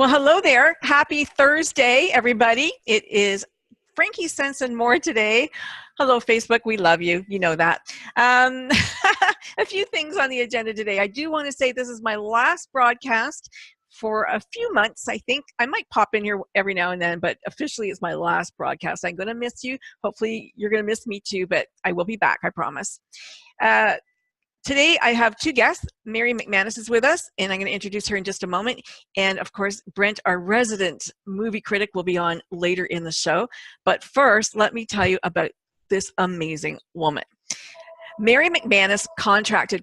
Well, hello there. Happy Thursday, everybody. It is Frankie Sense and More today. Hello, Facebook. We love you. You know that. A few things on the agenda today. I do want to say this is my last broadcast for a few months. I think I might pop in here every now and then, but officially it's my last broadcast. I'm going to miss you. Hopefully you're going to miss me too, but I will be back, I promise. Today, I have two guests. Mary McManus is with us, and I'm going to introduce her in just a moment. And of course, Brent, our resident movie critic, will be on later in the show. But first, let me tell you about this amazing woman. Mary McManus contracted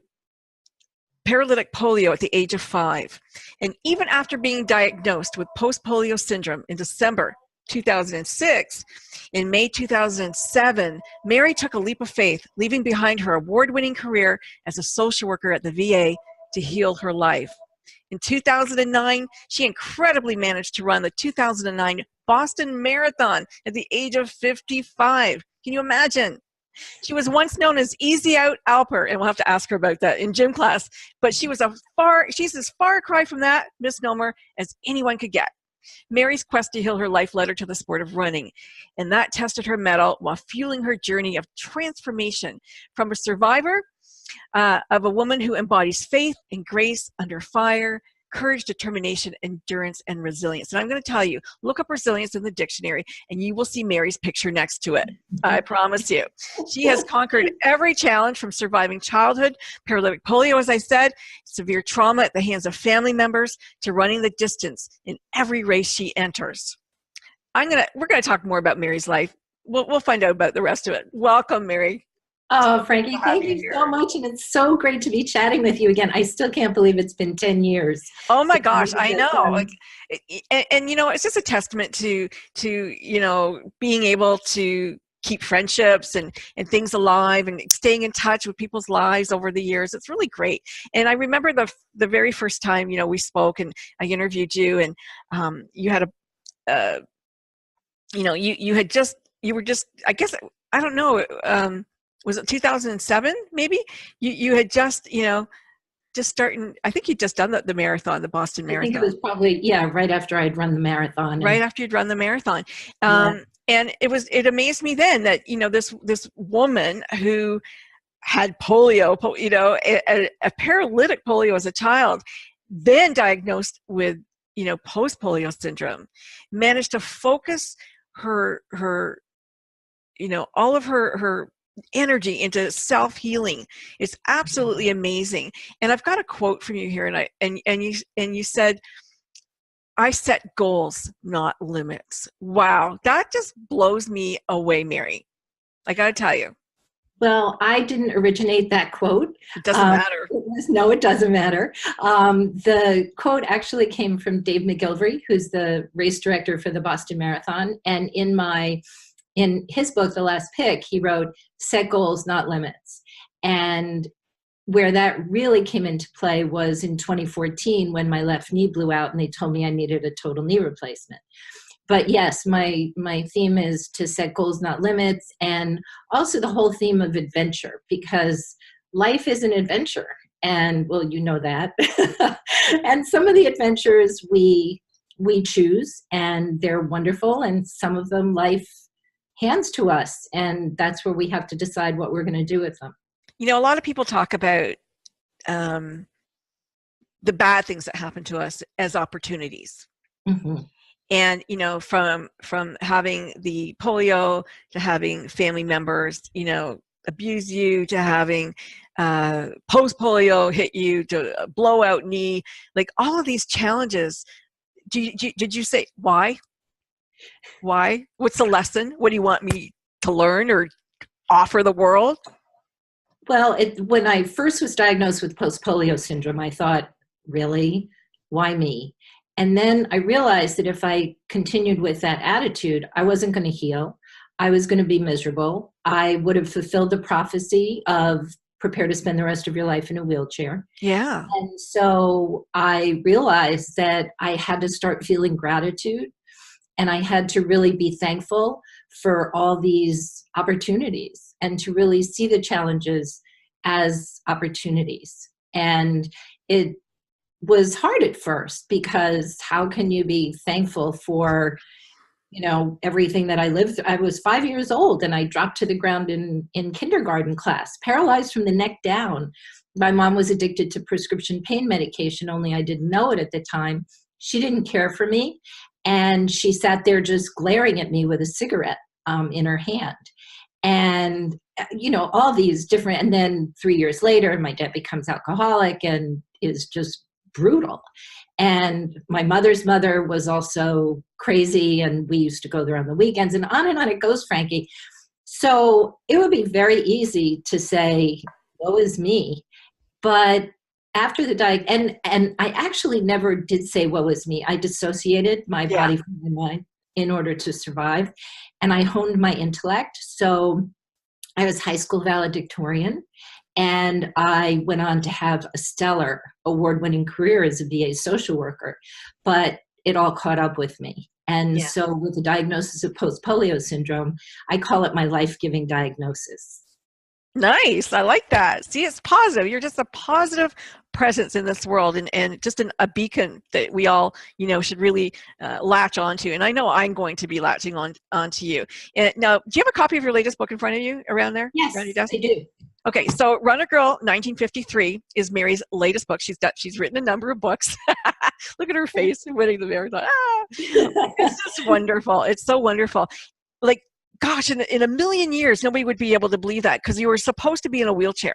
paralytic polio at the age of 5. And even after being diagnosed with Post Polio Syndrome in December 2006, in May 2007, Mary took a leap of faith, leaving behind her award-winning career as a social worker at the VA to heal her life. In 2009, she incredibly managed to run the 2009 Boston Marathon at the age of 55. Can you imagine? She was once known as Out Alper, and we'll have to ask her about that in gym class, but she's as far cry from that misnomer as anyone could get. Mary's quest to heal her life led her to the sport of running, and that tested her mettle while fueling her journey of transformation from a survivor of a woman who embodies faith and grace under fire, courage, determination, endurance, and resilience. And I'm going to tell you, look up resilience in the dictionary, and you will see Mary's picture next to it. I promise you. She has conquered every challenge from surviving childhood, paralytic polio, as I said, severe trauma at the hands of family members, to running the distance in every race she enters. We're going to talk more about Mary's life. We'll find out about the rest of it. Welcome, Mary. Oh, Frankie, thank you so much. And it's so great to be chatting with you again. I still can't believe it's been 10 years. Oh my gosh, I know. And you know, it's just a testament to you know, being able to keep friendships and things alive and staying in touch with people's lives over the years. It's really great. And I remember the very first time, you know, we spoke and I interviewed you, and you had you know, you were just, I guess, I don't know, was it 2007 maybe? You had just, you know, just starting, I think you'd just done the marathon, the Boston Marathon. I think it was probably, yeah, right after I'd run the marathon. Right after you'd run the marathon. And it amazed me then that, you know, this woman who had polio, you know, a paralytic polio as a child, then diagnosed with, you know, post polio syndrome, managed to focus her you know, all of her energy into self-healing. It's absolutely amazing. And I've got a quote from you here, and you said, "I set goals, not limits." Wow, that just blows me away, Mary. I got to tell you. Well, I didn't originate that quote. It doesn't matter. No, it doesn't matter. The quote actually came from Dave McGilvery, who's the race director for the Boston Marathon. And in his book, The Last Pick, he wrote, "Set goals, not limits." And where that really came into play was in 2014 when my left knee blew out and they told me I needed a total knee replacement. But yes, my theme is to set goals, not limits, and also the whole theme of adventure, because life is an adventure. And well, you know that. And some of the adventures we choose, and they're wonderful, and some of them life hands to us, and that's where we have to decide what we're going to do with them. You know, a lot of people talk about the bad things that happen to us as opportunities. Mm-hmm. And, you know, from having the polio to having family members, you know, abuse you, to having post polio hit you, to a blowout knee, like all of these challenges. Did you say why? Why? What's the lesson? What do you want me to learn or offer the world? Well, when I first was diagnosed with post polio syndrome, I thought, really? Why me? And then I realized that if I continued with that attitude, I wasn't going to heal. I was going to be miserable. I would have fulfilled the prophecy of prepare to spend the rest of your life in a wheelchair. Yeah. And so I realized that I had to start feeling gratitude. And I had to really be thankful for all these opportunities and to really see the challenges as opportunities. And it was hard at first, because how can you be thankful for, everything that I lived through? I was 5 years old and I dropped to the ground in kindergarten class, paralyzed from the neck down. My mom was addicted to prescription pain medication, only I didn't know it at the time. She didn't care for me. And she sat there just glaring at me with a cigarette in her hand. And, all these different, and then 3 years later, my dad becomes alcoholic and is just brutal. And my mother's mother was also crazy, and we used to go there on the weekends, and on it goes, Frankie. So it would be very easy to say, woe is me. But after the and I actually never did say woe is me. I dissociated my body from my mind in order to survive. And I honed my intellect. So I was high school valedictorian, and I went on to have a stellar award-winning career as a VA social worker, but it all caught up with me. And so with the diagnosis of post polio syndrome, I call it my life-giving diagnosis. Nice. I like that. See, it's positive. You're just a positive presence in this world, and just a beacon that we all, should really latch onto. And I know I'm going to be latching onto you. And now, do you have a copy of your latest book in front of you around there? Yes, around your desk? I do. Okay, so Run a Girl 1953 is Mary's latest book. She's written a number of books. Look at her face winning the marathon. It's just wonderful. It's so wonderful. Like, gosh, in a million years, nobody would be able to believe that, because you were supposed to be in a wheelchair.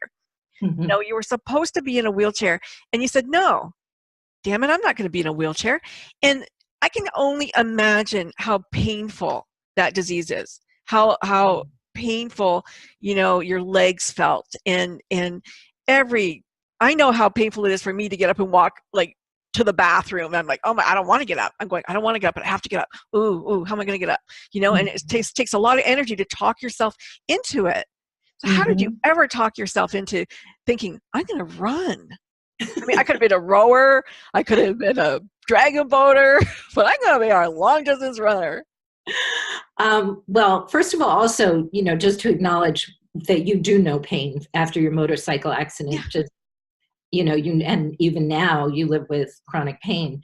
Mm-hmm. You were supposed to be in a wheelchair, and you said, no, damn it, I'm not going to be in a wheelchair. And I can only imagine how painful that disease is, how painful, your legs felt. And I know how painful it is for me to get up and walk, like, to the bathroom. I'm like, oh my, I don't want to get up. I don't want to get up, but I have to get up. Ooh, how am I going to get up? And it takes a lot of energy to talk yourself into it. So how did you ever talk yourself into thinking, I'm going to run? I mean, I could have been a rower, I could have been a dragon boater, but I'm going to be a long distance runner. Well, first of all, also, just to acknowledge that you do know pain after your motorcycle accident. Just, and even now you live with chronic pain.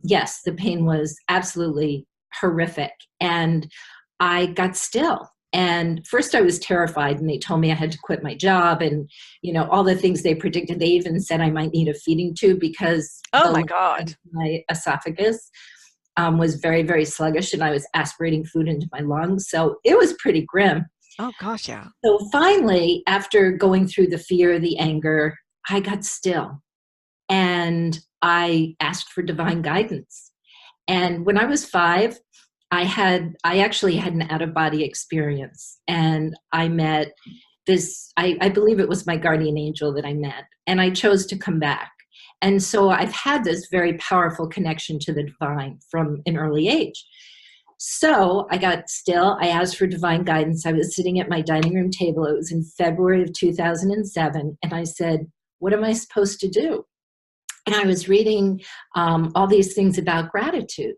Yes, the pain was absolutely horrific. And I got still. And first I was terrified, and they told me I had to quit my job, and, all the things they predicted. They even said I might need a feeding tube, because oh my God, my esophagus was very, very sluggish, and I was aspirating food into my lungs. So it was pretty grim. Oh gosh, yeah. So finally, after going through the fear, the anger, I got still, and I asked for divine guidance. And when I was 5, I actually had an out-of-body experience, and I met this, I believe it was my guardian angel that I met, and I chose to come back. And so I've had this very powerful connection to the divine from an early age. So I got still, I asked for divine guidance. I was sitting at my dining room table. It was in February of 2007. And I said, what am I supposed to do? And I was reading all these things about gratitude.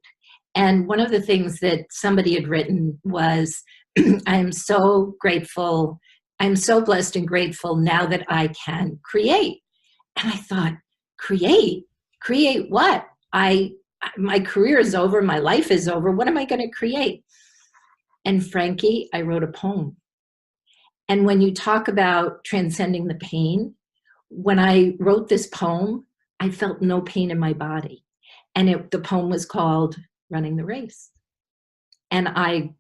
And one of the things that somebody had written was, I am so grateful. I'm so blessed and grateful now that I can create. And I thought, create what? My career is over. My life is over. What am I going to create? And Frankie, I wrote a poem. And when you talk about transcending the pain, when I wrote this poem, I felt no pain in my body. And the poem was called Running the Race. And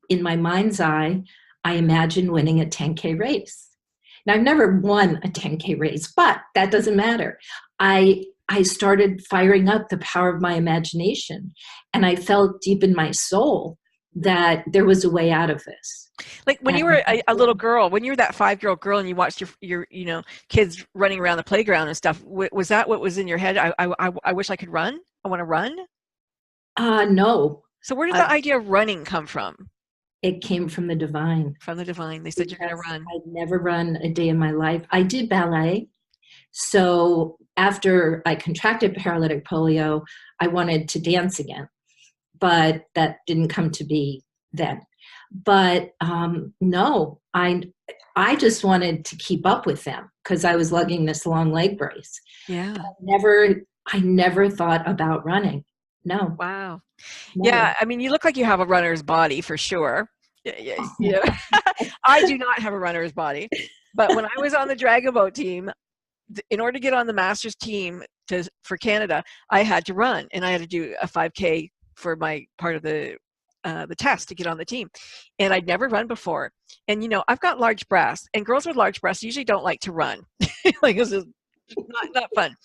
in my mind's eye, I imagined winning a 10K race. Now, I've never won a 10K race, but that doesn't matter. I started firing up the power of my imagination, and I felt deep in my soul that there was a way out of this. Like when you were a little girl, when you were that 5-year-old girl and you watched your kids running around the playground and stuff, was that what was in your head? I wish I could run. I want to run. No. So where did the idea of running come from? It came from the divine. From the divine. They said, you're going to run. I'd never run a day in my life. I did ballet. So after I contracted paralytic polio, I wanted to dance again, but that didn't come to be then. But no, I just wanted to keep up with them because I was lugging this long leg brace. Yeah. I never thought about running. No, Wow. never. Yeah, I mean, you look like you have a runner's body for sure. Yeah. I do not have a runner's body, but when I was on the Dragon Boat team, in order to get on the Masters team for Canada, I had to run, and I had to do a 5K for my part of the test to get on the team. And I'd never run before. And I've got large breasts, and girls with large breasts usually don't like to run. Like, this is not fun.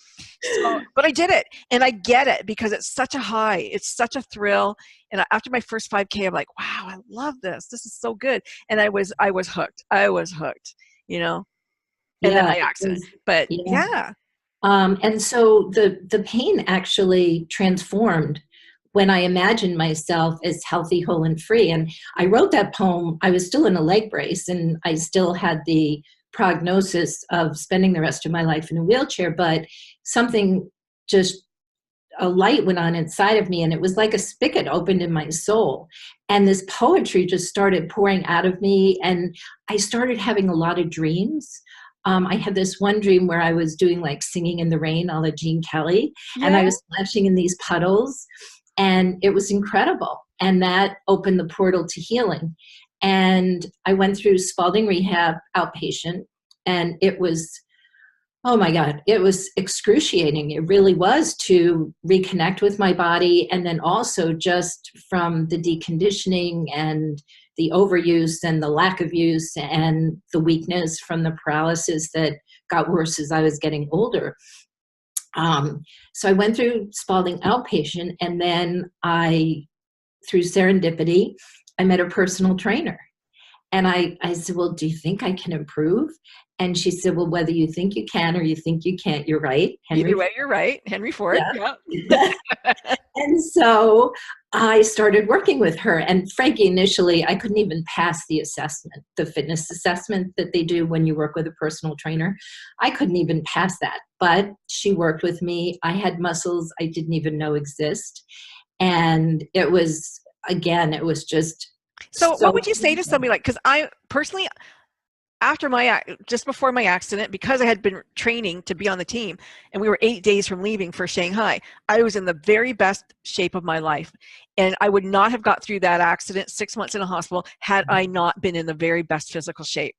So, but I did it, and I get it because it's such a high, it's such a thrill. And after my first 5K, I'm like, wow, I love this. This is so good. And I was hooked. I was hooked. And then Yeah, I accident. But yeah. yeah. And so the pain actually transformed when I imagined myself as healthy, whole, and free. And I wrote that poem. I was still in a leg brace, and I still had the prognosis of spending the rest of my life in a wheelchair. But something, just a light went on inside of me, and it was like a spigot opened in my soul. And this poetry just started pouring out of me, and I started having a lot of dreams. I had this one dream where I was doing like Singing in the Rain a la Gene Kelly, and I Yeah. was splashing in these puddles, and it was incredible. And that opened the portal to healing. And I went through Spalding Rehab outpatient, and it was, oh my God, it was excruciating. It really was, to reconnect with my body. And then also just from the deconditioning and the overuse and the lack of use and the weakness from the paralysis that got worse as I was getting older. So I went through Spalding outpatient, and then through serendipity, I met a personal trainer. And I said, well, do you think I can improve? And she said, well, whether you think you can or you think you can't, you're right. Either way, you're right. Henry Ford. Yeah. Yeah. And so I started working with her. And Frankie, initially, I couldn't even pass the assessment, the fitness assessment that they do when you work with a personal trainer. I couldn't even pass that. But she worked with me. I had muscles I didn't even know exist. And it was, again, it was just So so what would you say to somebody like, because I personally, just before my accident, because I had been training to be on the team, and we were 8 days from leaving for Shanghai, I was in the very best shape of my life. And I would not have got through that accident, 6 months in a hospital, had I not been in the very best physical shape.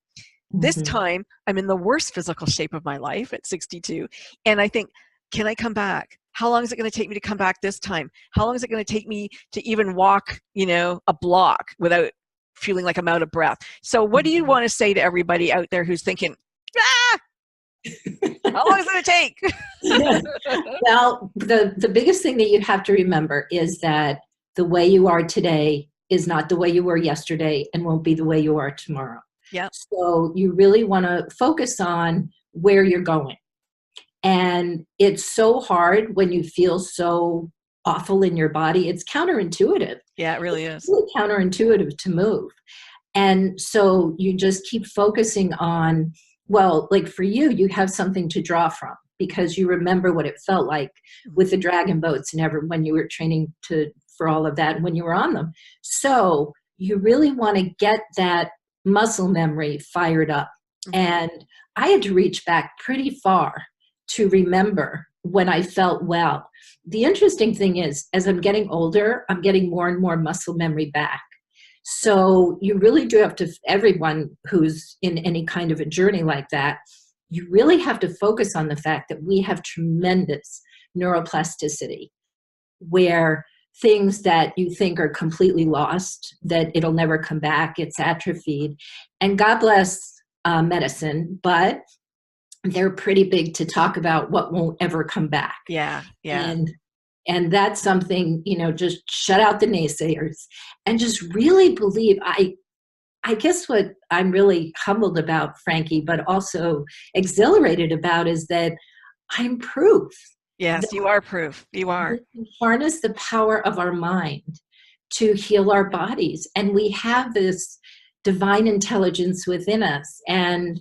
This time, I'm in the worst physical shape of my life at 62. And I think, can I come back? How long is it going to take me to come back this time? How long is it going to take me to even walk, a block without feeling like I'm out of breath? So what do you want to say to everybody out there who's thinking, how long is it going to take? Well, the biggest thing that you have to remember is that the way you are today is not the way you were yesterday, and won't be the way you are tomorrow. Yeah. So you really want to focus on where you're going. And it's so hard when you feel so awful in your body. It's counterintuitive. Yeah, it really is. It's really counterintuitive to move. And so you just keep focusing on, well, like for you, you have something to draw from, because you remember what it felt like with the dragon boats and when you were training for all of that, and when you were on them. So you really want to get that muscle memory fired up. And I had to reach back pretty far to remember when I felt well. The interesting thing is, as I'm getting older, I'm getting more and more muscle memory back. So you really do have to, everyone who's in any kind of a journey like that, you really have to focus on the fact that we have tremendous neuroplasticity, where things that you think are completely lost, that it'll never come back, it's atrophied. And God bless medicine, but they're pretty big to talk about what won't ever come back. Yeah. And that's something, just shut out the naysayers and just really believe. I guess what I'm really humbled about, Frankie, but also exhilarated about, is that I'm proof. Yes, you are proof. You are. We can harness the power of our mind to heal our bodies. And we have this divine intelligence within us. And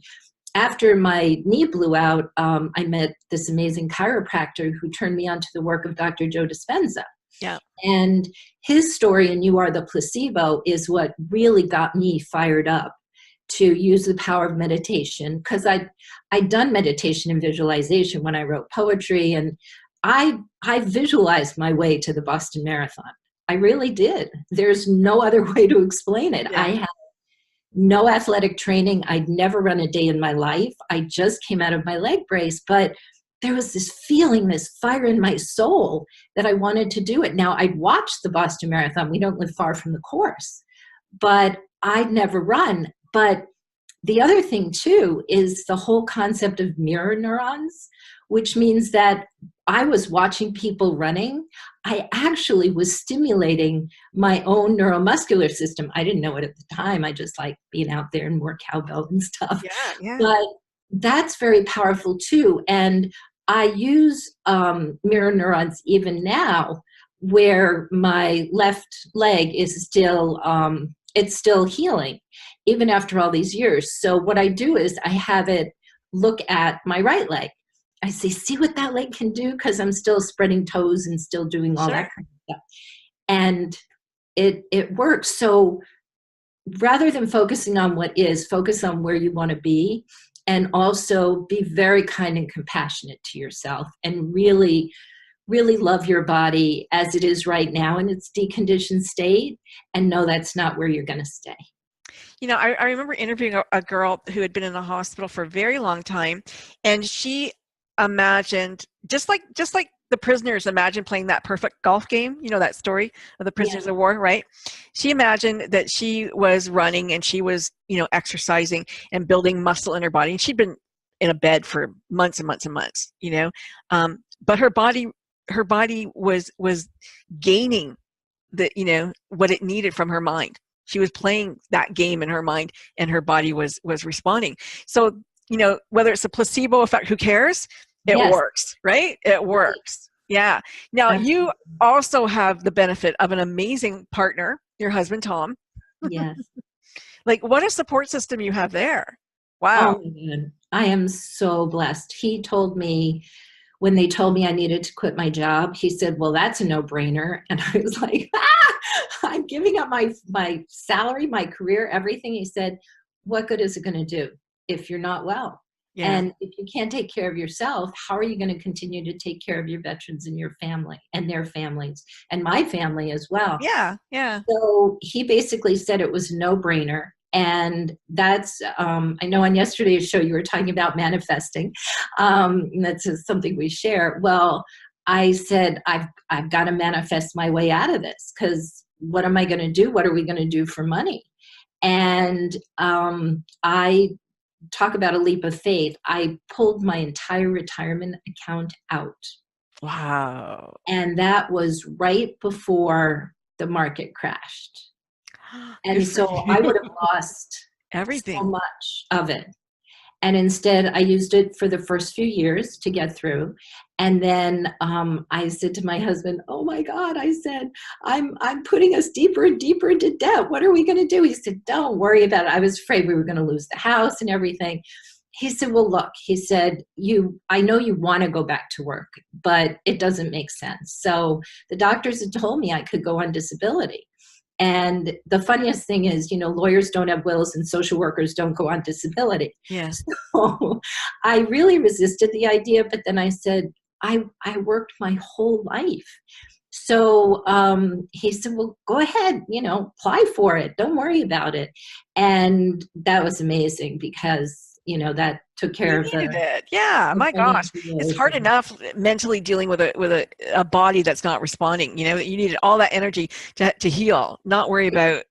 after my knee blew out, I met this amazing chiropractor who turned me on to the work of Dr. Joe Dispenza. Yeah. And his story in You Are the Placebo is what really got me fired up to use the power of meditation, because I'd done meditation and visualization when I wrote poetry, and I visualized my way to the Boston Marathon. I really did. There's no other way to explain it. Yeah. I had no athletic training. I'd never run a day in my life. I just came out of my leg brace, but there was this feeling, this fire in my soul that I wanted to do it. Now, I'd watched the Boston Marathon. We don't live far from the course, but I'd never run. But the other thing, too, is the whole concept of mirror neurons, which means that I was watching people running. I actually was stimulating my own neuromuscular system. I didn't know it at the time. I just like being out there and more cowbell and stuff. Yeah, yeah. But that's very powerful, too. And I use mirror neurons even now, where my left leg is still it's still healing, even after all these years. So what I do is I have it look at my right leg. I say, see what that leg can do? Because I'm still spreading toes and still doing all that kind of stuff. And it works. So rather than focusing on what is, focus on where you want to be, and also be very kind and compassionate to yourself, and really, really love your body as it is right now in its deconditioned state, and know that's not where you're going to stay. You know, I remember interviewing a girl who had been in the hospital for a very long time, and she imagined, just like the prisoners imagine playing that perfect golf game, you know, that story of the prisoners of war, right? She imagined that she was running and she was, you know, exercising and building muscle in her body. And she'd been in a bed for months and months and months, you know, but her body was gaining the, you know, what it needed from her mind. She was playing that game in her mind, and her body was responding. So, you know, whether it's a placebo effect, who cares? It works, right? It works. Yeah. Now, you also have the benefit of an amazing partner, your husband, Tom. Yes. Like, what a support system you have there. Wow. Oh my God. I am so blessed. He told me, when they told me I needed to quit my job, he said, well, that's a no-brainer. And I was like, I'm giving up my salary, my career, everything. He said, what good is it going to do if you're not well? Yeah. And if you can't take care of yourself, how are you going to continue to take care of your veterans and your family and their families and my family as well? Yeah, yeah. So he basically said it was a no-brainer. And that's, I know on yesterday's show you were talking about manifesting. And that's something we share. Well, I said, I've got to manifest my way out of this, because what am I going to do? What are we going to do for money? And I talk about a leap of faith. I pulled my entire retirement account out. Wow. And that was right before the market crashed. And so I would have lost everything, so much of it. And instead, I used it for the first few years to get through. And then I said to my husband, oh my God, I said, I'm putting us deeper and deeper into debt. What are we going to do? He said, don't worry about it. I was afraid we were going to lose the house and everything. He said, well, look, he said, I know you want to go back to work, but it doesn't make sense. So the doctors had told me I could go on disability. And the funniest thing is, you know, lawyers don't have wills and social workers don't go on disability. Yes. So I really resisted the idea, but then I said, I worked my whole life. So he said, well, go ahead, you know, apply for it. Don't worry about it. And that was amazing, because, you know, that took care of it. Yeah, my gosh, it's hard enough mentally dealing with a body that's not responding. You know, you needed all that energy to heal, not worry about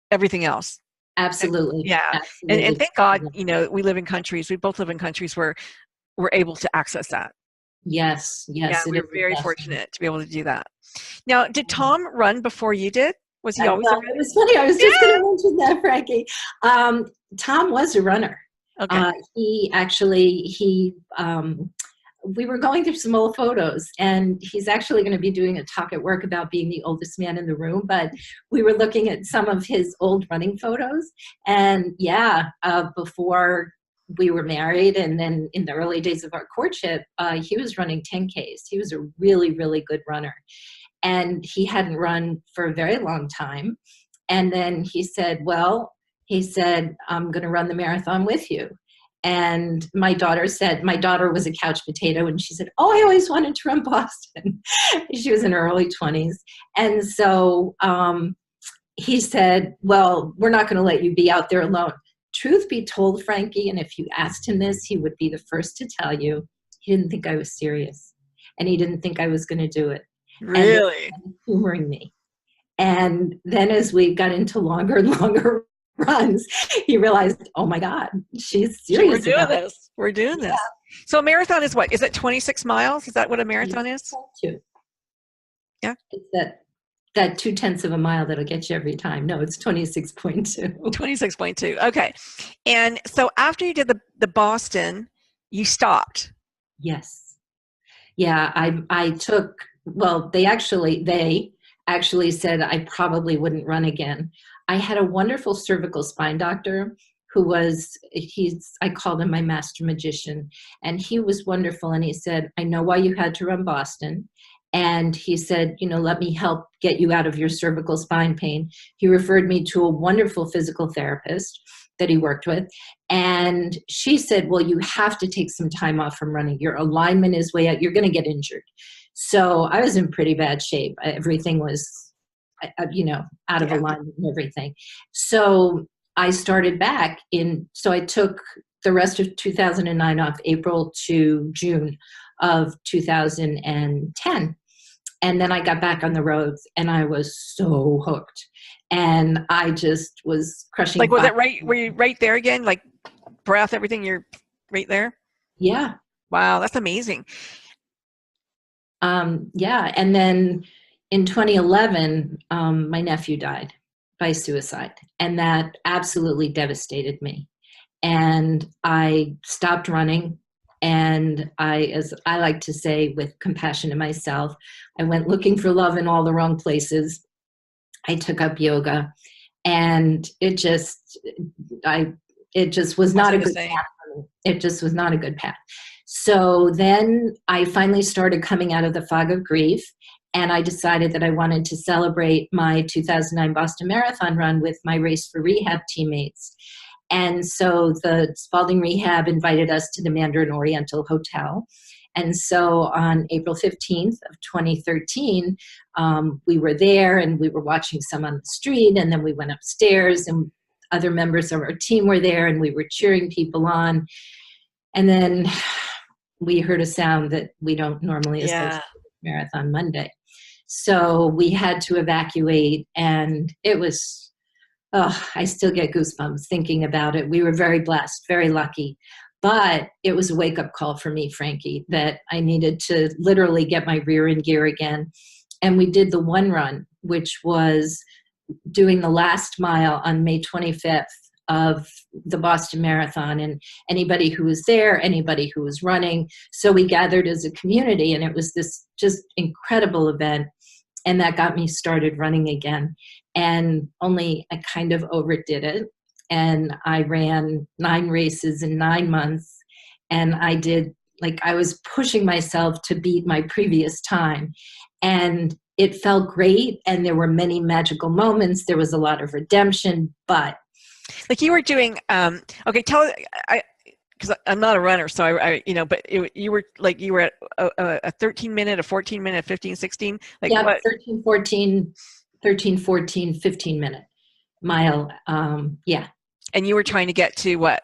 everything else. Absolutely. Yeah, absolutely. And thank God, you know, we both live in countries where we're able to access that. Yes, yes. Yeah, we're very fortunate to be able to do that. Now, did Tom run before you did? Was he always a runner? It was funny. I was just going to mention that, Frankie. Tom was a runner. Okay. We were going through some old photos, and he's actually going to be doing a talk at work about being the oldest man in the room, but we were looking at some of his old running photos. And before we were married, and then in the early days of our courtship, he was running 10Ks. He was a really, really good runner. And he hadn't run for a very long time. And then he said, I'm going to run the marathon with you. And my daughter was a couch potato, and she said, oh, I always wanted to run Boston. She was in her early 20s. And so he said, well, we're not going to let you be out there alone. Truth be told, Frankie, and if you asked him this, he would be the first to tell you, he didn't think I was serious. And he didn't think I was going to do it. Really? And humoring me. And then as we got into longer and longer runs, he realized, oh my God, she's serious. We're doing this. We're doing this. So a marathon is what? Is it 26 miles? Is that what a marathon is? Yeah. It's that 0.2 of a mile that'll get you every time. No, it's 26.2. 26.2. Okay. And so after you did the Boston, you stopped. Yes. Yeah. I took, well, they actually said I probably wouldn't run again. I had a wonderful cervical spine doctor who I called him my master magician, and he was wonderful. And he said, I know why you had to run Boston. And he said, let me help get you out of your cervical spine pain. He referred me to a wonderful physical therapist that he worked with. And she said, well, you have to take some time off from running. Your alignment is way out. You're going to get injured. So I was in pretty bad shape. Everything was, out of alignment and everything. So I started back so I took the rest of 2009 off, April to June of 2010. And then I got back on the roads, and I was so hooked. And I just was crushing. Like, was it right? Were you right there again? Like breath, everything, you're right there? Yeah. Wow, that's amazing. Yeah. And then in 2011, my nephew died by suicide, and that absolutely devastated me. And I stopped running. And as I like to say, with compassion to myself, I went looking for love in all the wrong places. I took up yoga, and it just was not a good path for me. It just was not a good path. So then I finally started coming out of the fog of grief, and I decided that I wanted to celebrate my 2009 Boston Marathon run with my Race for Rehab teammates. And so the Spalding Rehab invited us to the Mandarin Oriental Hotel. And so on April 15th of 2013, we were there, and we were watching some on the street, and then we went upstairs, and other members of our team were there, and we were cheering people on. And then we heard a sound that we don't normally associate with Marathon Monday. So we had to evacuate, and it was, I still get goosebumps thinking about it. We were very blessed, very lucky. But it was a wake-up call for me, Frankie, that I needed to literally get my rear in gear again. And we did the one run, which was doing the last mile on May 25th of the Boston Marathon, and anybody who was there, anybody who was running. So we gathered as a community, and it was this just incredible event. And that got me started running again. And only I kind of overdid it. And I ran 9 races in 9 months. And I was pushing myself to beat my previous time. And it felt great. And there were many magical moments. There was a lot of redemption, but. Like you were doing, because I'm not a runner, so you were at a 13-minute, a 14-minute, 15, 16? Like yeah, what? 13, 14, 15-minute mile. Yeah. And you were trying to get to what?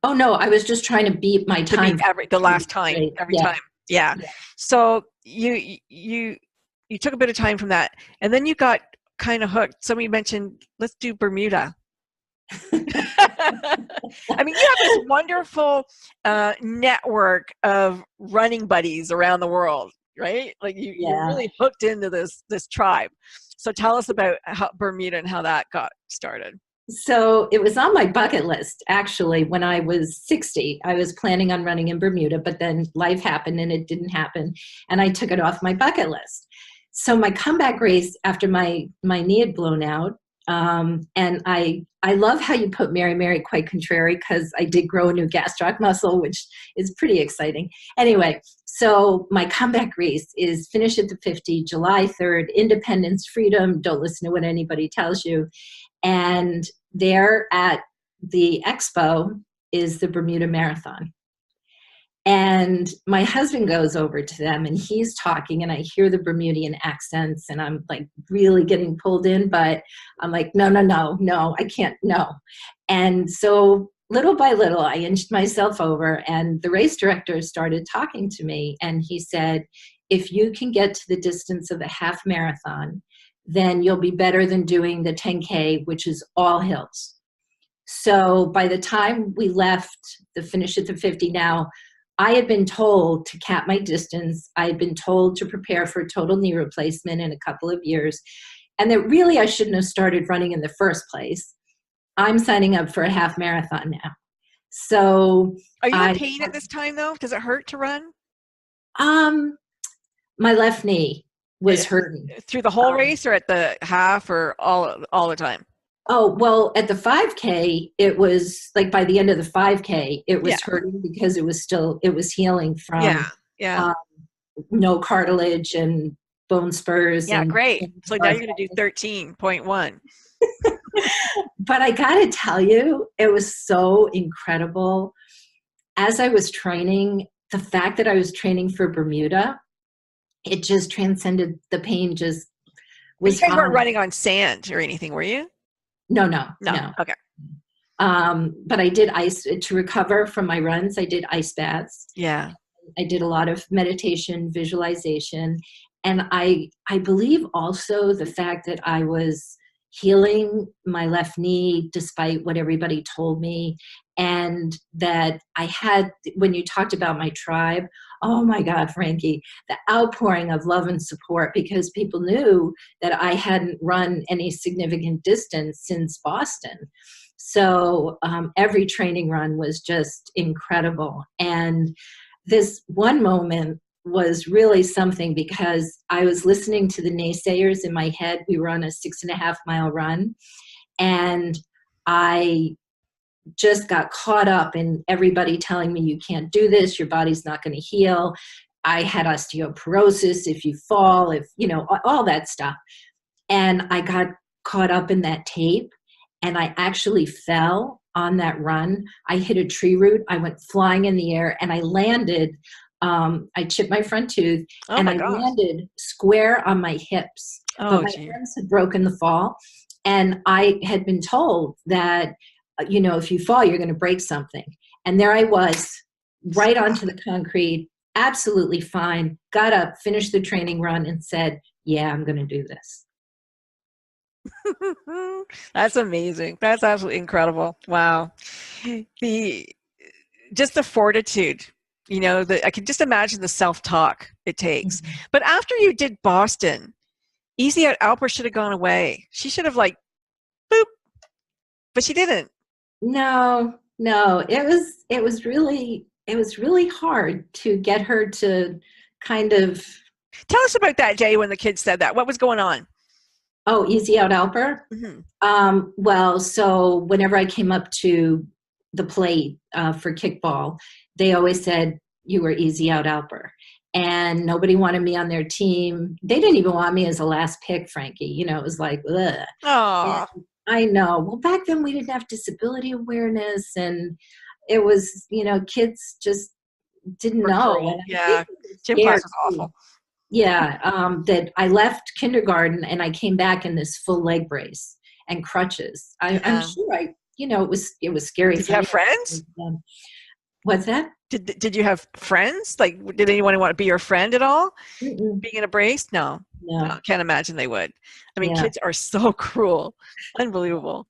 Oh, no, I was just trying to beat my time. The last time, every time. Yeah. So you took a bit of time from that, and then you got kind of hooked. Somebody mentioned, let's do Bermuda. I mean, you have this wonderful network of running buddies around the world, right? Like you're really hooked into this tribe. So tell us about Bermuda and how that got started. So it was on my bucket list, actually, when I was 60. I was planning on running in Bermuda, but then life happened and it didn't happen. And I took it off my bucket list. So my comeback race after my knee had blown out, and I love how you put Mary, Mary, quite contrary, because I did grow a new gastroc muscle, which is pretty exciting. Anyway, so my comeback race is Finish at the 50, July 3rd, independence, freedom, don't listen to what anybody tells you. And there at the expo is the Bermuda Marathon. And my husband goes over to them and he's talking and I hear the Bermudian accents and I'm like really getting pulled in, but I'm like, no, I can't, no. And so little by little, I inched myself over and the race director started talking to me and he said, if you can get to the distance of a half marathon, then you'll be better than doing the 10K, which is all hills. So by the time we left the finish at the 50 now, I had been told to cap my distance. I had been told to prepare for a total knee replacement in a couple of years, and that really I shouldn't have started running in the first place. I'm signing up for a half marathon now. So are you in pain at this time though? Does it hurt to run? My left knee was hurting. Through the whole race or at the half or all the time? Oh, well, at the 5K, it was like by the end of the 5K, it was hurting because it was healing from no cartilage and bone spurs. Yeah, great. So now you're going to do 13.1. But I got to tell you, it was so incredible. As I was training, the fact that I was training for Bermuda, it just transcended the pain. Just was. You guys weren't running on sand or anything, were you? No. Okay. But I did ice to recover from my runs. I did ice baths. Yeah. I did a lot of meditation, visualization. And I believe also the fact that I was healing my left knee despite what everybody told me. And that I had, when you talked about my tribe, oh my God, Frankie, the outpouring of love and support because people knew that I hadn't run any significant distance since Boston. So every training run was just incredible. And this one moment was really something because I was listening to the naysayers in my head. We were on a 6.5 mile run and I just got caught up in everybody telling me you can't do this, your body's not going to heal. I had osteoporosis if you fall, if all that stuff. And I got caught up in that tape and I actually fell on that run. I hit a tree root, I went flying in the air and I landed. I chipped my front tooth and I landed square on my hips. But my arms had broken the fall. And I had been told that if you fall, you're going to break something. And there I was, right onto the concrete, absolutely fine, got up, finished the training run and said, yeah, I'm going to do this. That's amazing. That's absolutely incredible. Wow. Just the fortitude, I can just imagine the self-talk it takes. Mm-hmm. But after you did Boston, Easy Out Alper should have gone away. She should have boop, but she didn't. No, it was really hard to get her to kind of. Tell us about that day when the kids said that. What was going on? Oh, Easy Out Alper? Mm-hmm. Well, so whenever I came up to the plate for kickball, they always said you were Easy Out Alper. And nobody wanted me on their team. They didn't even want me as a last pick, Frankie. It was like, ugh. Oh. I know. Well, back then we didn't have disability awareness and it was, kids just didn't know. Yeah. Gym class was awful. Yeah. That I left kindergarten and I came back in this full leg brace and crutches. I'm sure it was scary. Did you have friends? What's that? Did you have friends? Did anyone want to be your friend at all? Mm-mm. Being in a brace? No. Can't imagine they would. I mean, kids are so cruel. Unbelievable.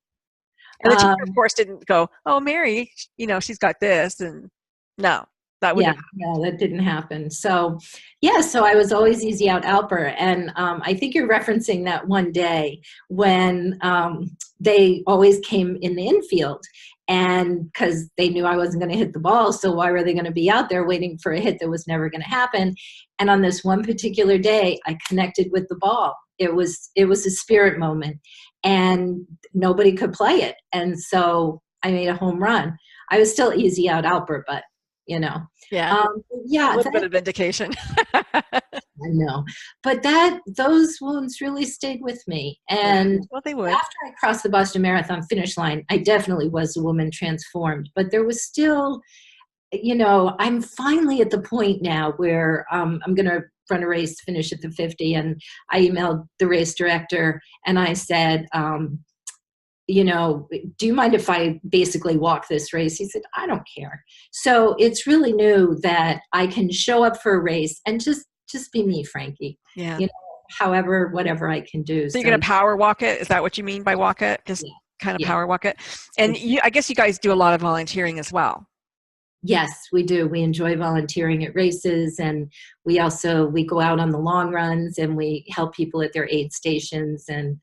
And the teacher, of course, didn't go, oh, Mary, she's got this. And no, that wouldn't happen. No, that didn't happen. So, so I was always Easy Out Alper. And I think you're referencing that one day when they always came in the infield. And because they knew I wasn't going to hit the ball, so why were they going to be out there waiting for a hit that was never going to happen? And on this one particular day, I connected with the ball. It was a spirit moment, and nobody could play it. And so I made a home run. I was still Easy Out Alper, but a little bit of vindication. I know. But those wounds really stayed with me. And well, they would. after I crossed the Boston Marathon finish line, I definitely was a woman transformed. But there was still, I'm finally at the point now where I'm going to run a race, finish at the 50. And I emailed the race director and I said, do you mind if I basically walk this race? He said, I don't care. So it's really new that I can show up for a race and just be me, Frankie. Yeah. However, whatever I can do. So you're going to power walk it? Is that what you mean by walk it? Just kind of power walk it? And I guess you guys do a lot of volunteering as well. Yes, we do. We enjoy volunteering at races, and we go out on the long runs and we help people at their aid stations. And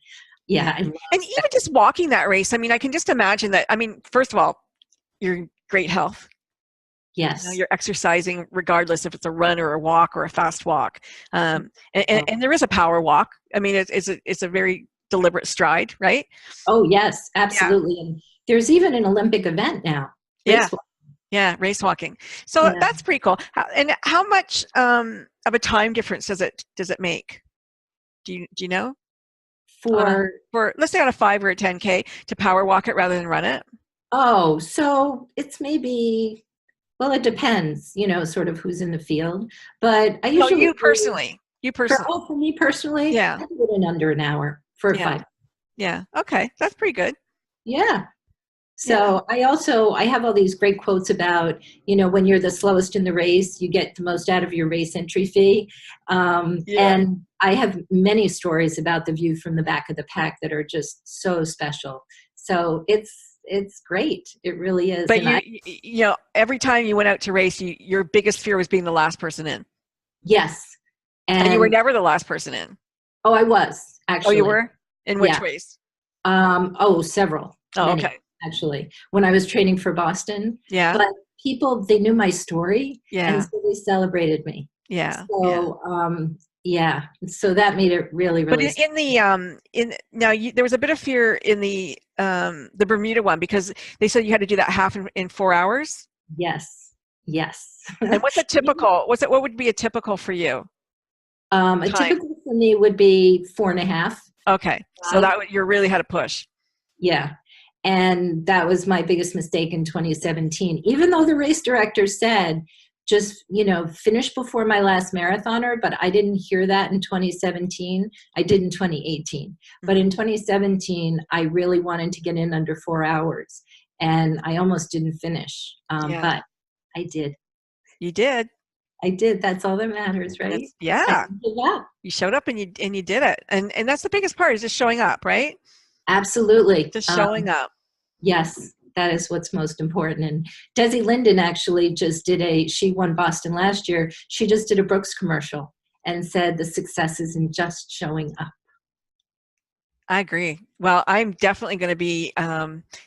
and even just walking that race, I mean, I can just imagine that. I mean, first of all, you're in great health. Yes. You're exercising regardless if it's a run or a walk or a fast walk. And there is a power walk. I mean, it's a very deliberate stride, right? Oh, yes, absolutely. Yeah. And there's even an Olympic event now. Race walking. So that's pretty cool. And how much of a time difference does it make? Do you know? For let's say on a 5 or a 10K to power walk it rather than run it? Oh, so it's maybe, well, it depends, sort of who's in the field. But I usually you personally. For me personally, I do it in under an hour for a 5. Yeah. Okay. That's pretty good. Yeah. So I have all these great quotes about, when you're the slowest in the race, you get the most out of your race entry fee. And I have many stories about the view from the back of the pack that are just so special. So it's great. It really is. But every time you went out to race, your biggest fear was being the last person in. Yes. And you were never the last person in. Oh, I was actually. Oh, you were? In which race? Several. Oh, many. okay. Actually, when I was training for Boston. Yeah. But people, they knew my story. Yeah. And so they celebrated me. Yeah. So, so that made it really, really. But there was a bit of fear in the Bermuda one because they said you had to do that half in 4 hours. Yes. And what's a typical? What would be a typical for you? A typical for me would be 4.5. Okay. So you really had to push. Yeah. And that was my biggest mistake in 2017. Even though the race director said, just, finish before my last marathoner, but I didn't hear that in 2017. I did in 2018. But in 2017, I really wanted to get in under 4 hours. And I almost didn't finish. But I did. You did. I did. That's all that matters, right? You showed up and you did it. And that's the biggest part, is just showing up, right? Absolutely. Just showing up. Yes, that is what's most important. And Desi Linden actually she won Boston last year. She just did a Brooks commercial and said the success is in just showing up. I agree. Well, I'm definitely going to be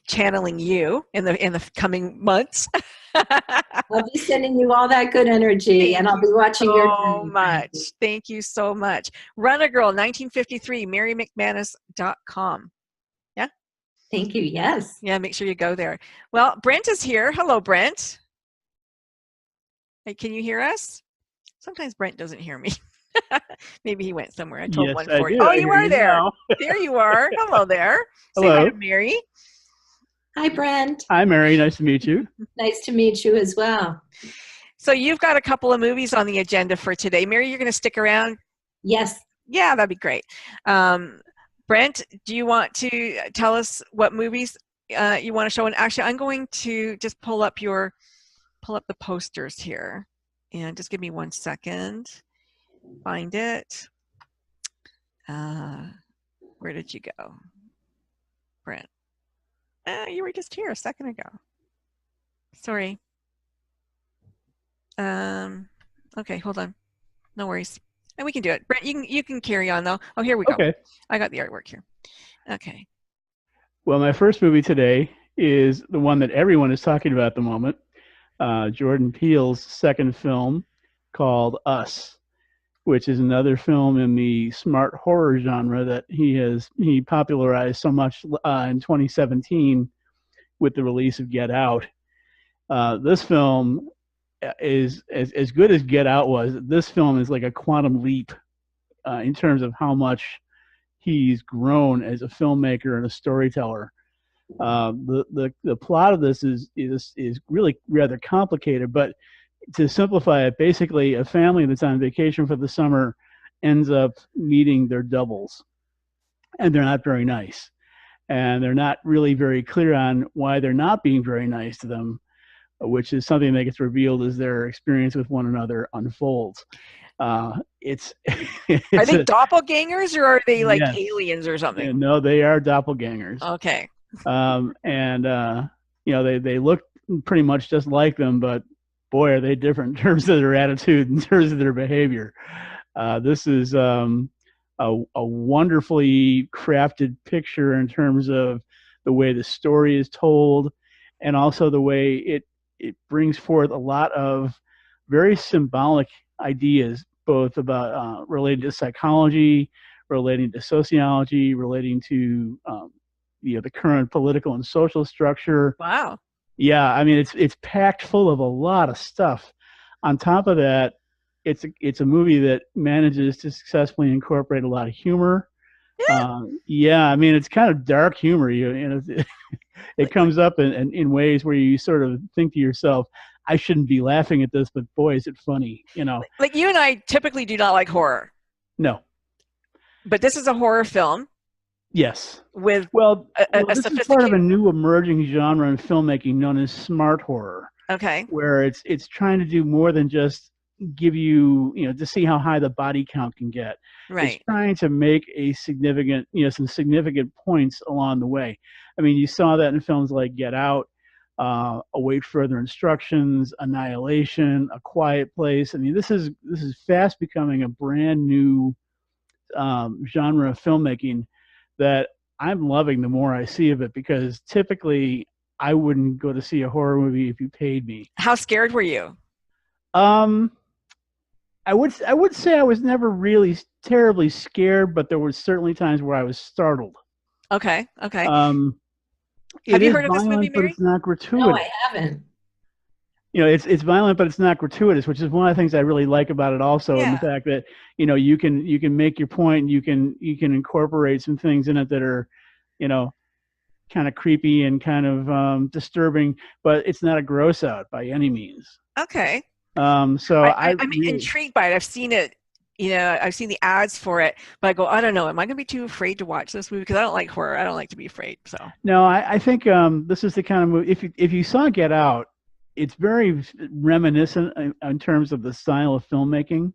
channeling you in the coming months. I'll be sending you all that good energy, and I'll be watching your journey. So much. Thank you so much. Run a Girl 1953, MaryMcManus.com. Yeah. Thank you. Yes. Yeah. Make sure you go there. Well, Brent is here. Hello, Brent. Hey, can you hear us? Sometimes Brent doesn't hear me. Maybe he went somewhere. I told 140. Oh, you are there. There you are. Hello there. Hello. Say hi to Mary. Hi, Brent. Hi, Mary. Nice to meet you. Nice to meet you as well. So you've got a couple of movies on the agenda for today. Mary, you're going to stick around? Yes. Yeah, that'd be great. Brent, do you want to tell us what movies you want to show? And actually, I'm going to just pull up the posters here. And just give me 1 second. Find it. Where did you go, Brent? You were just here a second ago. Sorry. Okay, hold on. No worries. And we can do it. Brent, you can carry on though. Oh, here we go. Okay. I got the artwork here. Okay. Well, my first movie today is the one that everyone is talking about at the moment. Jordan Peele's second film called Us, which is another film in the smart horror genre that he popularized so much in 2017 with the release of Get Out. This film, is as good as Get Out was. This film is like a quantum leap in terms of how much he's grown as a filmmaker and a storyteller. The plot of this is really rather complicated, but to simplify it, basically a family that's on vacation for the summer ends up meeting their doubles, and they're not very nice, and they're not really very clear on why they're not being very nice to them, which is something that gets revealed as their experience with one another unfolds. It's are they doppelgangers, or are they like yes. aliens or something? No, they are doppelgangers. Okay. And they look pretty much just like them, but boy, are they different in terms of their attitude, in terms of their behavior. This is a wonderfully crafted picture in terms of the way the story is told, and also the way it brings forth a lot of very symbolic ideas, both about related to psychology, relating to sociology, relating to the current political and social structure. Wow. Yeah, I mean it's packed full of a lot of stuff. On top of that, it's a movie that manages to successfully incorporate a lot of humor. Yeah, I mean it's kind of dark humor. It comes up in ways where you sort of think to yourself, I shouldn't be laughing at this, but boy, is it funny. Like you and I typically do not like horror. No. But this is a horror film. Yes. With this is part of a new emerging genre in filmmaking known as smart horror. Okay. Where it's trying to do more than just give you, to see how high the body count can get. Right. It's trying to make a significant, some significant points along the way. I mean, you saw that in films like Get Out, Await Further Instructions, Annihilation, A Quiet Place. I mean, this is fast becoming a brand new genre of filmmaking that I'm loving the more I see of it, because typically I wouldn't go to see a horror movie if you paid me. How scared were you? I would say I was never really terribly scared, but there were certainly times where I was startled. Okay. Okay. Have you heard of this movie, Mary? But it's not gratuitous. No, I haven't. It's violent, but it's not gratuitous, which is one of the things I really like about it also. Yeah. And the fact that, you can make your point, you can incorporate some things in it that are, kind of creepy and kind of disturbing, but it's not a gross out by any means. Okay. So I'm intrigued by it. I've seen it, I've seen the ads for it, but I go, I don't know, am I going to be too afraid to watch this movie? Because I don't like horror. I don't like to be afraid. So no, I think this is the kind of movie. If you saw Get Out, it's very reminiscent in terms of the style of filmmaking.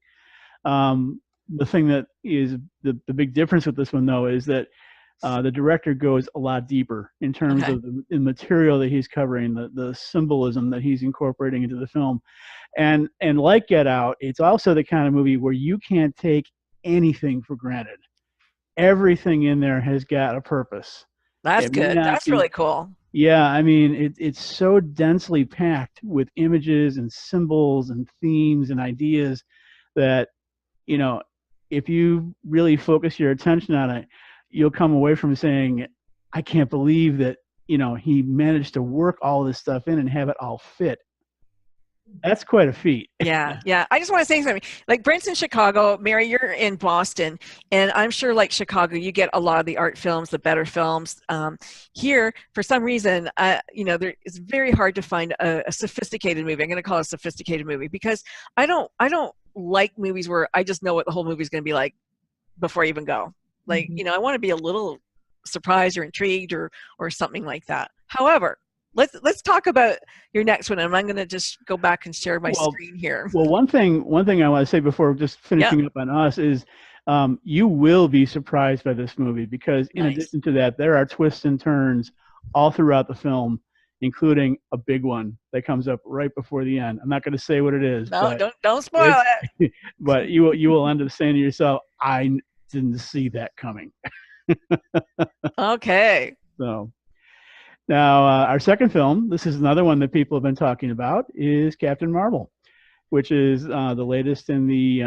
The thing that is the big difference with this one, though, is that the director goes a lot deeper in terms of the material that he's covering, the symbolism that he's incorporating into the film. And like Get Out, it's also the kind of movie where you can't take anything for granted. Everything in there has got a purpose. That's good. That's really cool. Yeah, I mean, it's so densely packed with images and symbols and themes and ideas that, if you really focus your attention on it, you'll come away from saying, I can't believe that, he managed to work all this stuff in and have it all fit. That's quite a feat. Yeah. I just want to say something. Like Brent's in Chicago, Mary, you're in Boston, and I'm sure like Chicago, you get a lot of the art films, the better films. Here, for some reason, it's very hard to find a sophisticated movie. I'm going to call it a sophisticated movie because I don't like movies where I just know what the whole movie is going to be like before I even go. Like, I want to be a little surprised or intrigued or something like that. However, let's talk about your next one, and I'm going to just go back and share my screen here. Well, one thing I want to say before just finishing up on Us is you will be surprised by this movie, because in addition to that, there are twists and turns all throughout the film, including a big one that comes up right before the end. I'm not going to say what it is. No, don't spoil it. But you will end up saying to yourself, I didn't see that coming. Okay. So now our second film, this is another one that people have been talking about, is Captain Marvel, which is the latest in the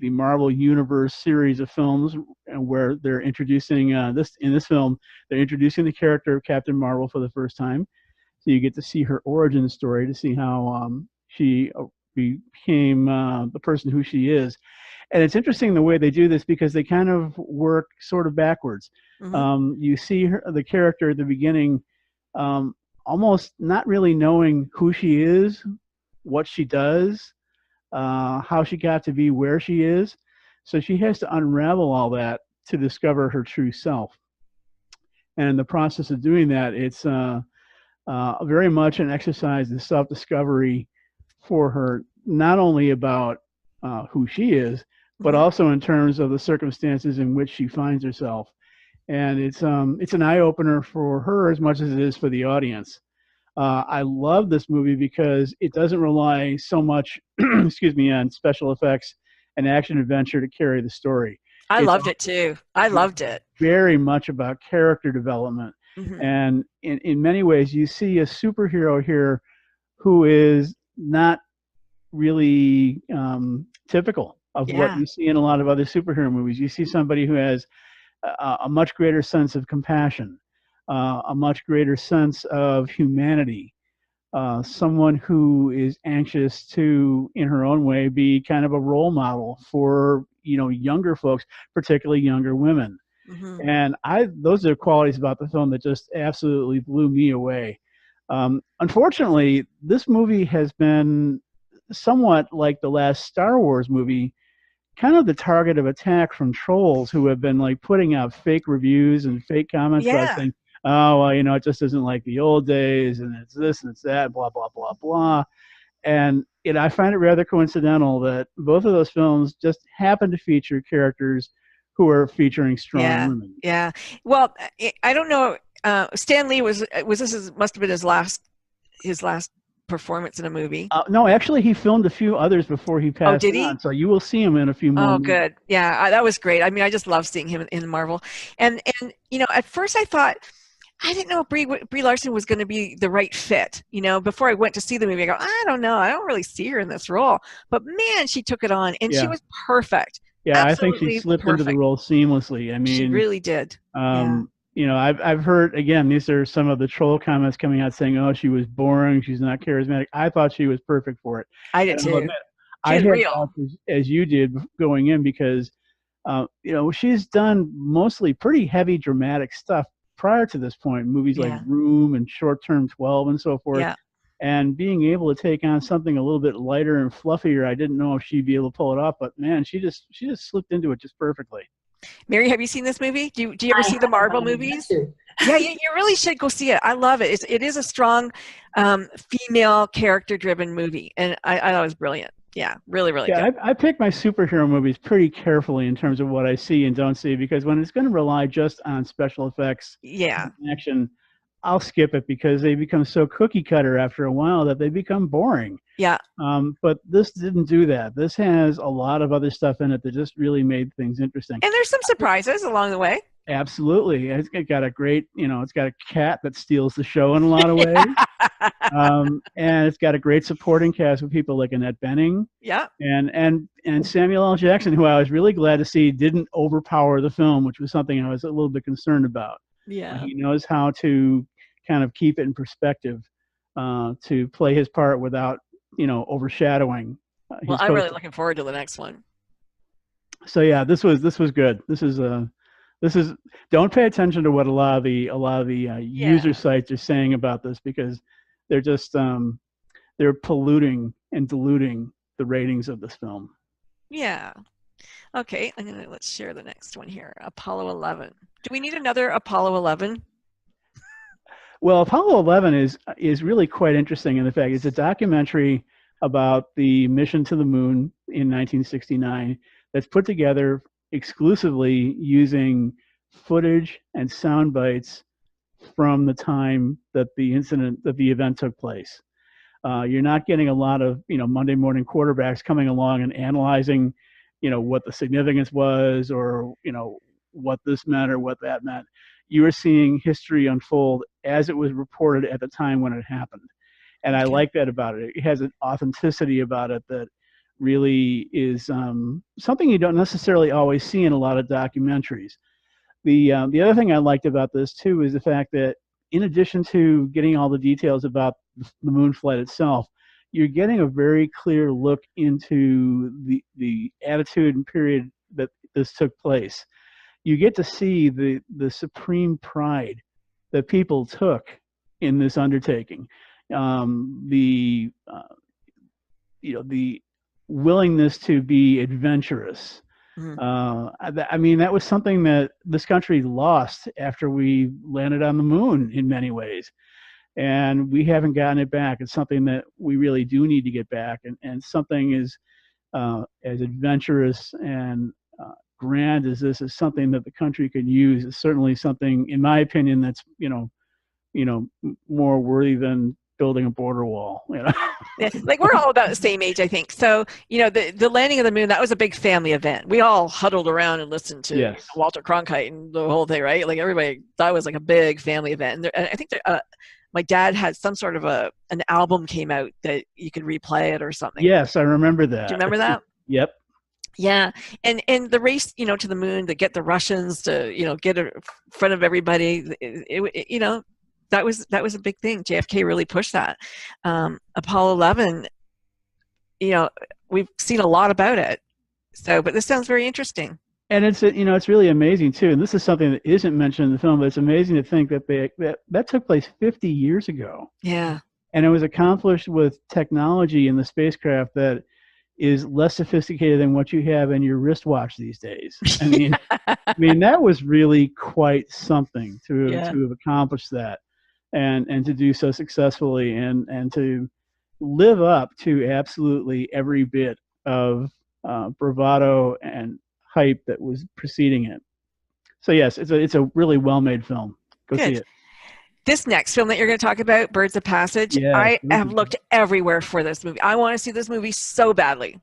Marvel Universe series of films, where they're introducing in this film, they're introducing the character of Captain Marvel for the first time. So you get to see her origin story, to see how she became the person who she is. And it's interesting the way they do this because they kind of work sort of backwards. You see the character at the beginning almost not really knowing who she is, what she does, how she got to be where she is. So she has to unravel all that to discover her true self. And in the process of doing that, it's very much an exercise in self-discovery for her, not only about who she is, but also in terms of the circumstances in which she finds herself. And it's an eye-opener for her as much as it is for the audience. I love this movie because it doesn't rely so much, excuse me, on special effects and action adventure to carry the story. I loved it too. I loved it. Very much about character development. And in many ways, you see a superhero here who is not really typical of what you see in a lot of other superhero movies. You see somebody who has a much greater sense of compassion, a much greater sense of humanity, someone who is anxious to, in her own way, be kind of a role model for, you know, younger folks, particularly younger women. And those are qualities about the film that just absolutely blew me away. Unfortunately, this movie has been somewhat like the last Star Wars movie, kind of the target of attack from trolls who have been like putting out fake reviews and fake comments about saying, oh, well, you know, it just isn't like the old days, and it's this and it's that, blah, blah, blah, blah. And I find it rather coincidental that both of those films just happen to feature characters who are featuring strong women. Yeah. Well, I don't know. Stan Lee must have been his last performance in a movie. No, actually, he filmed a few others before he passed on. So you will see him in a few more. Oh, good. Yeah, that was great. I mean, I just love seeing him in Marvel. And you know, at first I thought, I didn't know if Brie Larson was going to be the right fit. You know, before I went to see the movie, I go, I don't know. I don't really see her in this role. But man, she took it on, and she was perfect. Yeah, absolutely, I think she slipped into the role seamlessly. I mean, she really did. You know, I've heard, again, these are some of the troll comments coming out saying, oh, she was boring, she's not charismatic. I thought she was perfect for it. I did too. I had thoughts as you did going in because, you know, she's done mostly pretty heavy dramatic stuff prior to this point, movies like Room and Short Term 12 and so forth. And being able to take on something a little bit lighter and fluffier, I didn't know if she'd be able to pull it off, but man, she just slipped into it just perfectly. Mary, have you seen this movie? Do you ever see the Marvel movies? Yeah, you really should go see it. I love it. It is a strong female character-driven movie, and I thought it was brilliant. Yeah, really, really good. I pick my superhero movies pretty carefully in terms of what I see and don't see, because when it's going to rely just on special effects and action, I'll skip it because they become so cookie cutter after a while that they become boring. Yeah. But this didn't do that. This has a lot of other stuff in it that just really made things interesting. And there's some surprises along the way. Absolutely. It's got a great, you know, it's got a cat that steals the show in a lot of ways. And it's got a great supporting cast with people like Annette Bening. Yeah. And Samuel L. Jackson, who I was really glad to see didn't overpower the film, which was something I was a little bit concerned about. Yeah. He knows how to kind of keep it in perspective, to play his part without, you know, overshadowing. Well, I'm really looking forward to the next one. So yeah, this was good. This is don't pay attention to what a lot of the user sites are saying about this, because they're just they're polluting and diluting the ratings of this film. Yeah. Okay, let's share the next one here. Apollo 11. Do we need another Apollo 11? Well, Apollo 11 is really quite interesting in the fact it's a documentary about the mission to the moon in 1969 that's put together exclusively using footage and sound bites from the time that the event took place. You're not getting a lot of, you know, Monday morning quarterbacks coming along and analyzing, you know, what the significance was, or, you know, what this meant or what that meant. You are seeing history unfold as it was reported at the time when it happened. And I like that about it. It has an authenticity about it that really is something you don't necessarily always see in a lot of documentaries. The other thing I liked about this too is the fact that in addition to getting all the details about the moon flight itself, you're getting a very clear look into the attitude and period that this took place. You get to see the supreme pride that people took in this undertaking, the the willingness to be adventurous. I mean, that was something that this country lost after we landed on the moon in many ways, and we haven't gotten it back. It's something that we really do need to get back, and something as adventurous and grand as this is something that the country could use. Is certainly something, in my opinion, that's more worthy than building a border wall. Yeah, like we're all about the same age, I think. So, the landing of the moon, that was a big family event. We all huddled around and listened to Yes. Walter Cronkite and the whole thing, right? Like everybody, that was like a big family event. And I think my dad had some sort of an album came out that you could replay it or something. Yes, I remember that. Do you remember that? Yep. Yeah, and the race, to the moon, to get the Russians to, get in front of everybody, that was a big thing. JFK really pushed that. Apollo 11, we've seen a lot about it. So, but this sounds very interesting. And it's really amazing too. And this is something that isn't mentioned in the film, but it's amazing to think that that took place 50 years ago. Yeah. And it was accomplished with technology in the spacecraft that is less sophisticated than what you have in your wristwatch these days. I mean, that was really quite something to have accomplished that, and to do so successfully, and to live up to absolutely every bit of bravado and hype that was preceding it. So yes, it's a really well-made film. Go see it. This next film that you're going to talk about, Birds of Passage, I have looked everywhere for this movie. I want to see this movie so badly.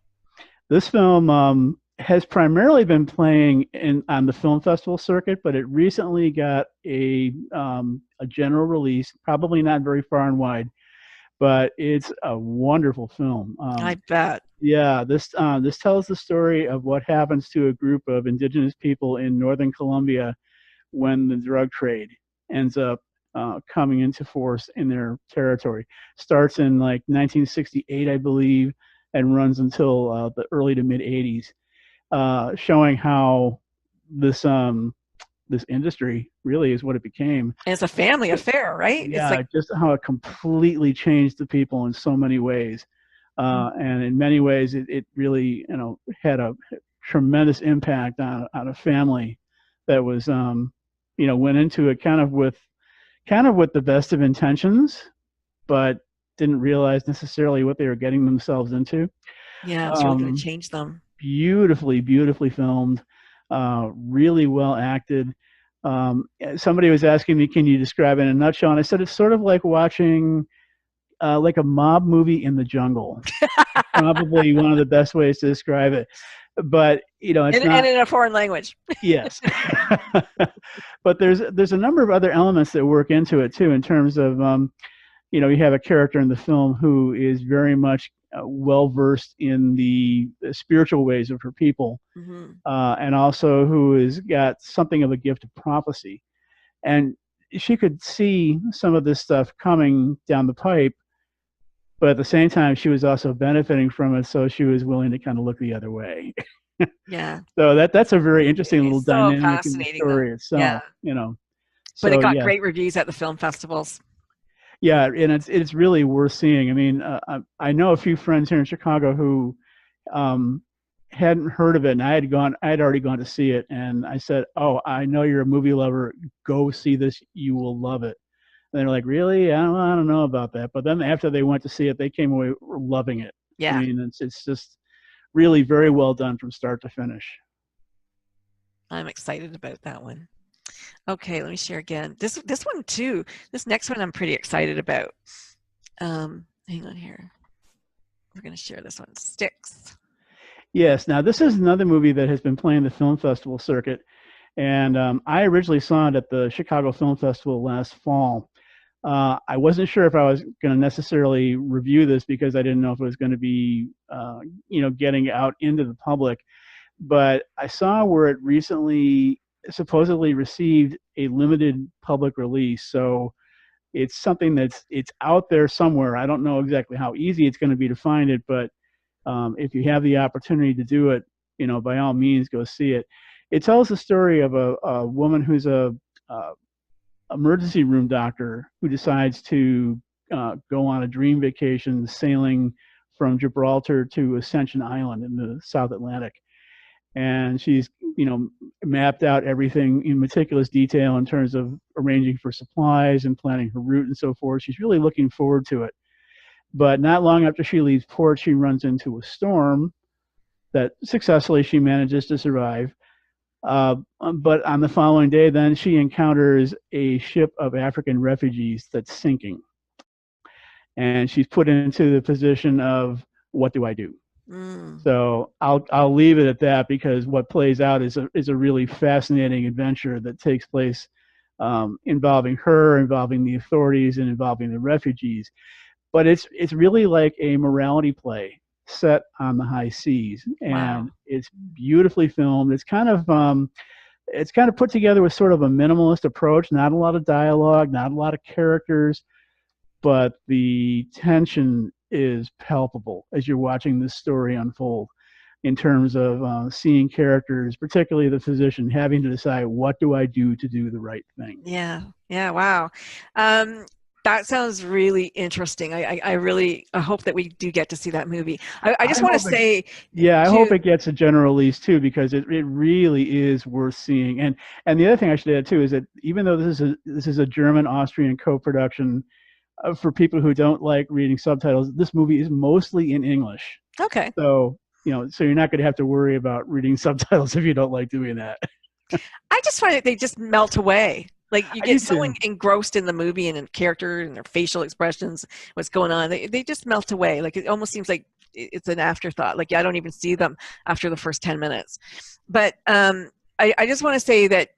This film has primarily been playing on the film festival circuit, but it recently got a general release, probably not very far and wide, but it's a wonderful film. I bet. Yeah, this tells the story of what happens to a group of indigenous people in northern Colombia when the drug trade ends up coming into force in their territory. Starts in like 1968, I believe, and runs until the early to mid 80s, showing how this industry really is what it became. And it's a family affair, right? Yeah, it's like, just how it completely changed the people in so many ways. And in many ways, it really, had a tremendous impact on a family that was, went into it kind of with the best of intentions, but didn't realize necessarily what they were getting themselves into. Yeah, it's really going to change them. Beautifully filmed, really well acted. Somebody was asking me, can you describe it in a nutshell? And I said, it's sort of like watching like a mob movie in the jungle. Probably one of the best ways to describe it. But it's not, and in a foreign language. Yes. But there's a number of other elements that work into it too, in terms of you have a character in the film who is very much well versed in the spiritual ways of her people, and also who has got something of a gift of prophecy, and she could see some of this stuff coming down the pipe, but at the same time she was also benefiting from it, so she was willing to kind of look the other way. Yeah. So that's a very interesting little dynamic in the story itself. Yeah. So, but it got great reviews at the film festivals. Yeah, and it's really worth seeing. I mean, I know a few friends here in Chicago who hadn't heard of it, and I had already gone to see it, and I said, "Oh, I know you're a movie lover. Go see this. You will love it." And they're like, "Really? I don't know about that." But then after they went to see it, they came away loving it. Yeah. I mean, it's just really very well done from start to finish. I'm excited about that one. Okay, let me share again. This one too. This next one I'm pretty excited about. Hang on here. We're going to share this one. Sticks. Yes. Now, this is another movie that has been playing the film festival circuit. And I originally saw it at the Chicago Film Festival last fall. I wasn't sure if I was going to necessarily review this because I didn't know if it was going to be, getting out into the public. But I saw where it recently supposedly received a limited public release. So it's something it's out there somewhere. I don't know exactly how easy it's going to be to find it, but if you have the opportunity to do it, by all means, go see it. It tells the story of a woman who's a emergency room doctor who decides to go on a dream vacation sailing from Gibraltar to Ascension Island in the South Atlantic. And she's, mapped out everything in meticulous detail in terms of arranging for supplies and planning her route and so forth. She's really looking forward to it. But not long after she leaves port, she runs into a storm that successfully she manages to survive. But on the following day, then she encounters a ship of African refugees that's sinking. And she's put into the position of, what do I do? So I'll leave it at that, because what plays out is a really fascinating adventure that takes place involving her, involving the authorities, and involving the refugees. But it's really like a morality play set on the high seas, and wow. It's beautifully filmed. It's kind of put together with sort of a minimalist approach. Not a lot of dialogue, not a lot of characters, but the tension is palpable as you're watching this story unfold, in terms of seeing characters, particularly the physician, having to decide, what do I do to do the right thing? Yeah, wow. That sounds really interesting. I really hope that we do get to see that movie. I just want to say, I hope it gets a general release too, because it really is worth seeing. And the other thing I should add too is that even though this is a German-Austrian co-production, for people who don't like reading subtitles, this movie is mostly in English. Okay. So so you're not going to have to worry about reading subtitles if you don't like doing that. I just find that they just melt away. Like, you get so engrossed in the movie and in character and their facial expressions, what's going on. They just melt away. Like, it almost seems like it's an afterthought. Like, I don't even see them after the first 10 minutes. But I just want to say that,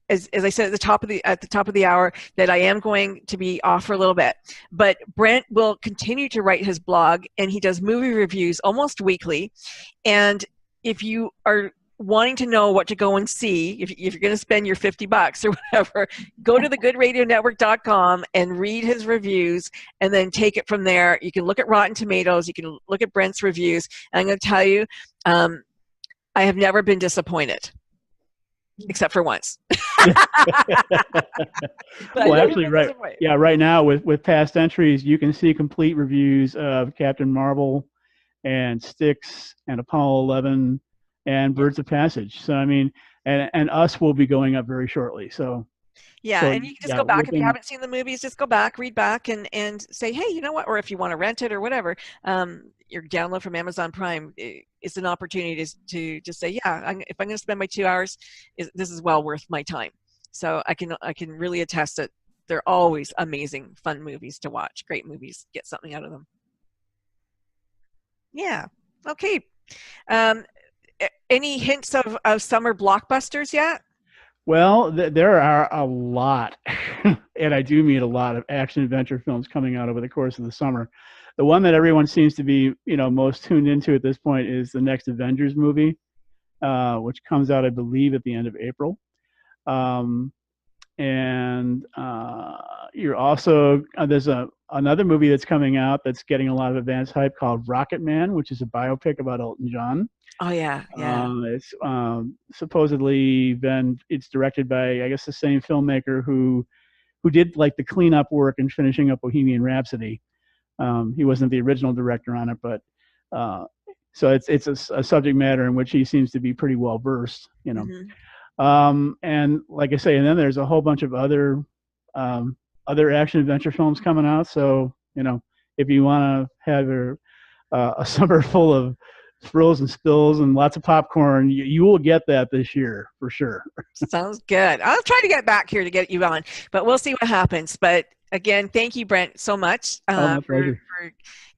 as I said at the top of the hour, that I am going to be off for a little bit. But Brent will continue to write his blog, and he does movie reviews almost weekly. And if you are wanting to know what to go and see, if you're going to spend your $50 or whatever, go to thegoodradionetwork.com and read his reviews, and then take it from there. You can look at Rotten Tomatoes. You can look at Brent's reviews. And I'm going to tell you, I have never been disappointed, except for once. Well, actually, right now with past entries, you can see complete reviews of Captain Marvel and Styx and Apollo 11 and Birds of Passage. So, I mean, and Us will be going up very shortly. So, and you can just go back if you haven't seen the movies. Just go back, read back, and say, hey, you know what? Or if you want to rent it or whatever, your download from Amazon Prime, it's an opportunity to just say, if I'm going to spend my 2 hours, this is well worth my time. So I can really attest that they're always amazing, fun movies to watch. Great movies, get something out of them. Yeah. Okay. Any hints of summer blockbusters yet? Well, there are a lot, and I do mean a lot, of action-adventure films coming out over the course of the summer. The one that everyone seems to be, most tuned into at this point is the next Avengers movie, which comes out, I believe, at the end of April. You're also there's another movie that's coming out that's getting a lot of advance hype called Rocket Man, which is a biopic about Elton John. Oh yeah. It's supposedly it's directed by, I guess, the same filmmaker who did like the cleanup work in finishing up Bohemian Rhapsody. He wasn't the original director on it, but so it's a subject matter in which he seems to be pretty well versed, Mm-hmm. And like I say, and then there's a whole bunch of other action adventure films coming out. So if you want to have a summer full of thrills and spills and lots of popcorn, you will get that this year for sure. Sounds good. I'll try to get back here to get you on, but we'll see what happens. But again, thank you, Brent, so much for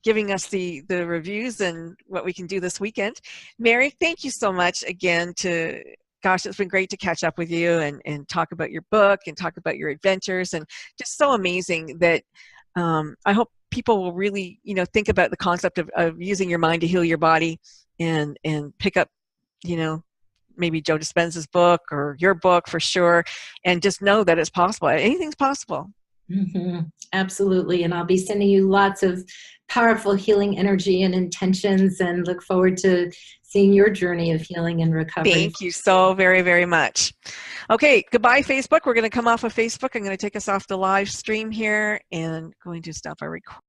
giving us the reviews and what we can do this weekend. Mary, thank you so much again. Gosh, it's been great to catch up with you and talk about your book and talk about your adventures, and just so amazing that I hope people will really, think about the concept of using your mind to heal your body, and pick up, maybe Joe Dispenza's book or your book for sure, and just know that it's possible. Anything's possible. Absolutely. And I'll be sending you lots of powerful healing energy and intentions, and look forward to seeing your journey of healing and recovery. Thank you so very, very much. Okay, goodbye, Facebook. We're going to come off of Facebook. I'm going to take us off the live stream here and going to stop our recording.